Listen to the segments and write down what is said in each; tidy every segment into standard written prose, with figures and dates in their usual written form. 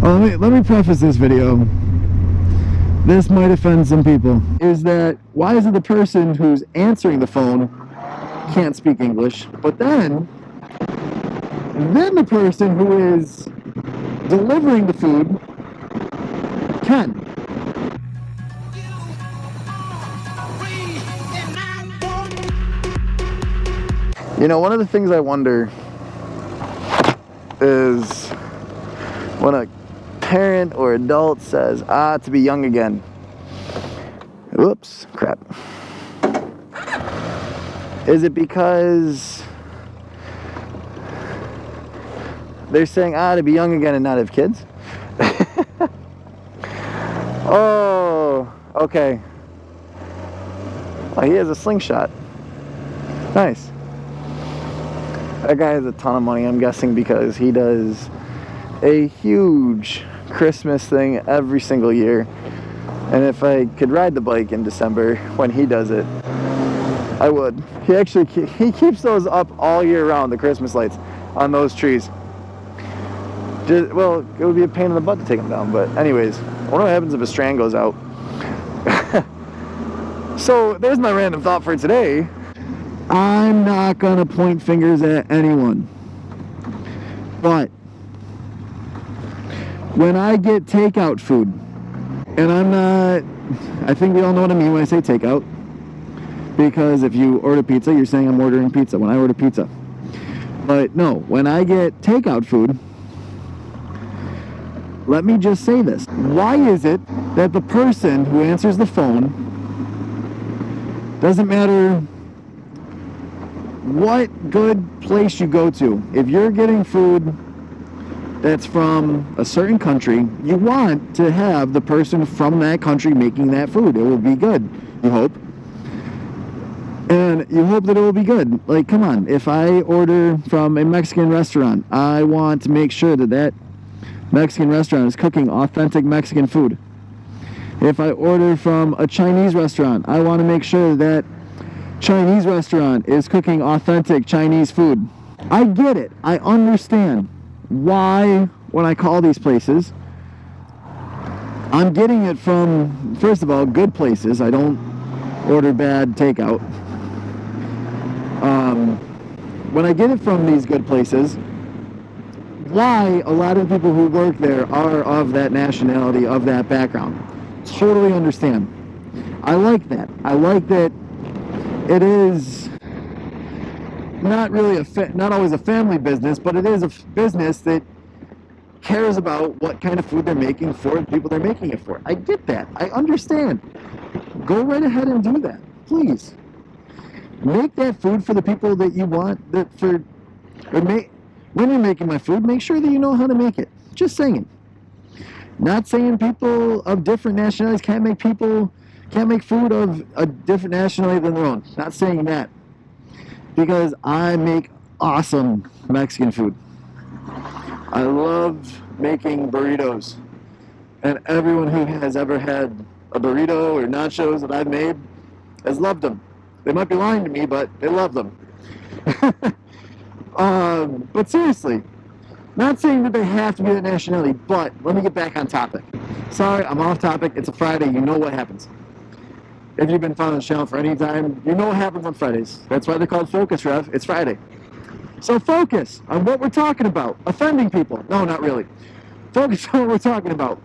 Oh, let me preface this video. This might offend some people. Is that why is it the person who's answering the phone can't speak English, but then the person who is delivering the food can? You know, one of the things I wonder is when a parent or adult says, to be young again. Whoops, crap. Is it because they're saying, to be young again and not have kids? Oh, okay. Oh, he has a slingshot. Nice. That guy has a ton of money, I'm guessing, because he does a huge Christmas thing every single year. And if I could ride the bike in December when he does it, I would. He keeps those up all year round, the Christmas lights on those trees. Well, it would be a pain in the butt to take them down, but anyways, I wonder what happens if a strand goes out. So there's my random thought for today. I'm not gonna point fingers at anyone, but when I get takeout food, and I think we all know what I mean when I say takeout, because if you order pizza, you're saying I'm ordering pizza when I order pizza. But no, when I get takeout food, let me just say this. Why is it that the person who answers the phone, doesn't matter what good place you go to, if you're getting food that's from a certain country, you want to have the person from that country making that food. It will be good, you hope. And you hope that it will be good. Like, come on, if I order from a Mexican restaurant, I want to make sure that that Mexican restaurant is cooking authentic Mexican food. If I order from a Chinese restaurant, I want to make sure that Chinese restaurant is cooking authentic Chinese food. I get it. I understand why when I call these places, I'm getting it from, first of all, good places. I don't order bad takeout. When I get it from these good places, why a lot of people who work there are of that nationality, of that background. Totally understand. I like that. I like that it is not really not always a family business, but it is a business that cares about what kind of food they're making for the people they're making it for. I get that. I understand. Go right ahead and do that, please. Make that food for the people that you want. When you're making my food, make sure that you know how to make it. Just saying. Not saying people of different nationalities can't make food of a different nationality than their own. Not saying that. Because I make awesome Mexican food. I love making burritos. And everyone who has ever had a burrito or nachos that I've made has loved them. They might be lying to me, but they love them. But seriously, not saying that they have to be that nationality, but let me get back on topic. Sorry, I'm off topic. It's a Friday. You know what happens. If you've been following the channel for any time, you know what happens on Fridays. That's why they're called Focus, Rev. It's Friday. So focus on what we're talking about. Offending people. No, not really. Focus on what we're talking about.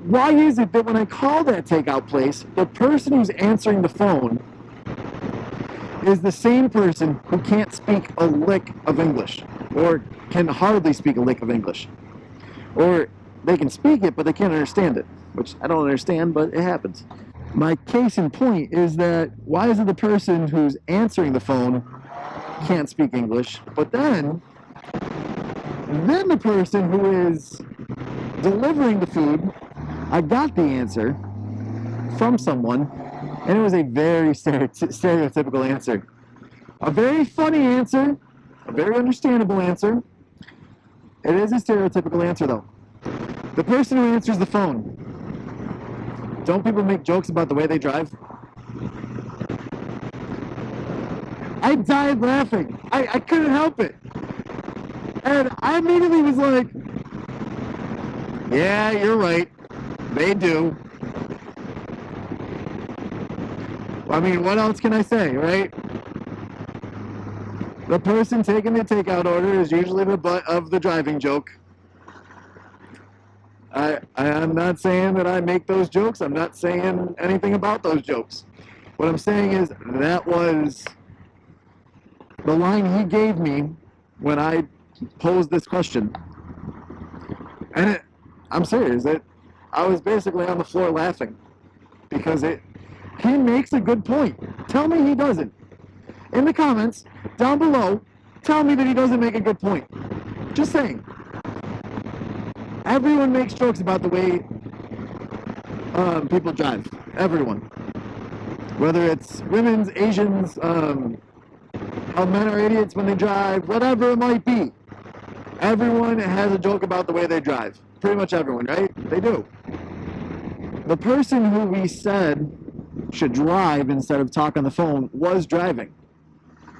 Why is it that when I call that takeout place, the person who's answering the phone is the same person who can't speak a lick of English, or can hardly speak a lick of English? Or they can speak it, but they can't understand it, which I don't understand, but it happens. My case in point is that why is it the person who's answering the phone can't speak English, but then the person who is delivering the food, I got the answer from someone, and it was a very stereotypical answer. A very funny answer, a very understandable answer. It is a stereotypical answer, though. The person who answers the phone, don't people make jokes about the way they drive? I died laughing. I couldn't help it. And I immediately was like, Yeah, you're right. They do. I mean, what else can I say, right? The person taking the takeout order is usually the butt of the driving joke. I'm not saying that I make those jokes. I'm not saying anything about those jokes. What I'm saying is that was the line he gave me when I posed this question. And I'm serious. I was basically on the floor laughing because he makes a good point. Tell me he doesn't. In the comments down below, tell me that he doesn't make a good point. Just saying. Everyone makes jokes about the way people drive. Everyone. Whether it's women's, Asians, how men are idiots when they drive, whatever it might be. Everyone has a joke about the way they drive. Pretty much everyone, right? They do. The person who we said should drive instead of talk on the phone was driving.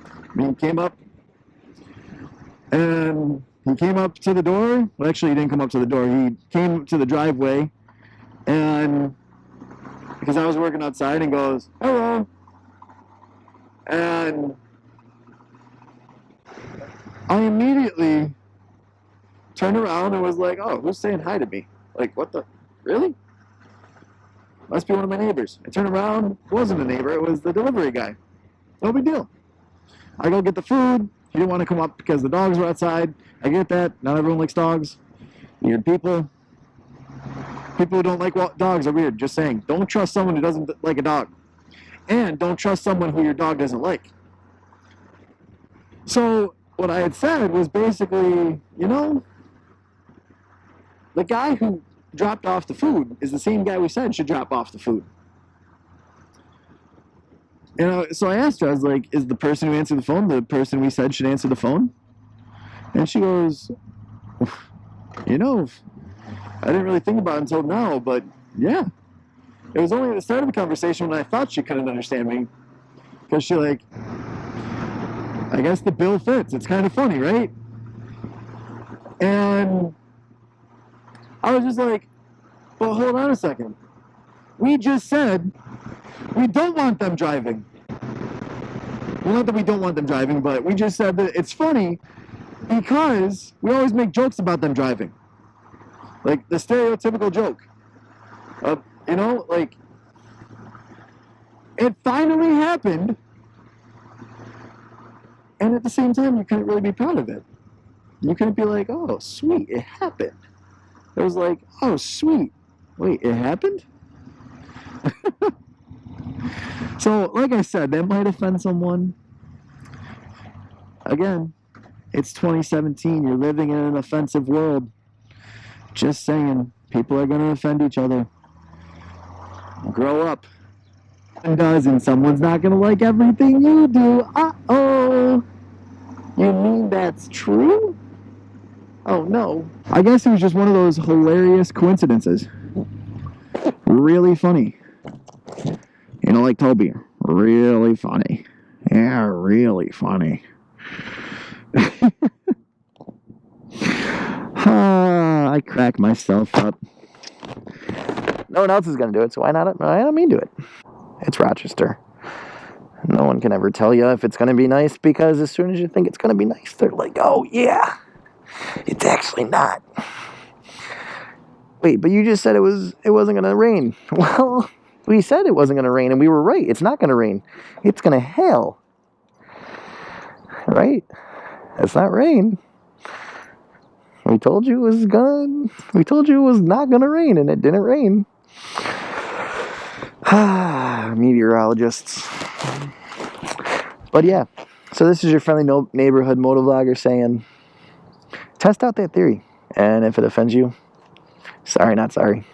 I mean, he came up to the door. Well, actually, he didn't come up to the door. He came to the driveway, and because I was working outside, and goes, "Hello," and I immediately turned around and was like, "Oh, who's saying hi to me? Like, what the? Really? Must be one of my neighbors." I turned around. It wasn't a neighbor. It was the delivery guy. No big deal. I go get the food. He didn't want to come up because the dogs were outside. I get that. Not everyone likes dogs. Weird people. People who don't like dogs are weird. Just saying. Don't trust someone who doesn't like a dog. And don't trust someone who your dog doesn't like. So what I had said was basically, the guy who dropped off the food is the same guy we said should drop off the food. So I asked her, I was like, is the person who answered the phone the person we said should answer the phone? And she goes, I didn't really think about it until now, but yeah. It was only at the start of the conversation when I thought she couldn't understand me. Because she I guess the bill fits. It's kind of funny, right? And I was just like, well, hold on a second. We just said we don't want them driving. Well, not that we don't want them driving, but we just said that it's funny because we always make jokes about them driving. Like the stereotypical joke. It finally happened. And at the same time, you couldn't really be proud of it. You couldn't be like, oh, sweet, it happened. It was like, oh, sweet. Wait, it happened? So, like I said, that might offend someone. Again, it's 2017. You're living in an offensive world. Just saying, people are going to offend each other. Grow up. And someone's not going to like everything you do. Uh-oh. You mean that's true? Oh, no. I guess it was just one of those hilarious coincidences. Really funny. Like Toby. Really funny. Yeah, really funny. I crack myself up. No one else is going to do it, so why not? I don't mean to do it. It's Rochester. No one can ever tell you if it's going to be nice, because as soon as you think it's going to be nice, they're like, oh, yeah. It's actually not. Wait, but you just said it wasn't going to rain. Well, we said it wasn't going to rain, and we were right. It's not going to rain. It's going to hail. Right? It's not rain. We told you it was not going to rain, and it didn't rain. Meteorologists. But yeah, so this is your friendly neighborhood motovlogger saying, test out that theory. And if it offends you, sorry, not sorry.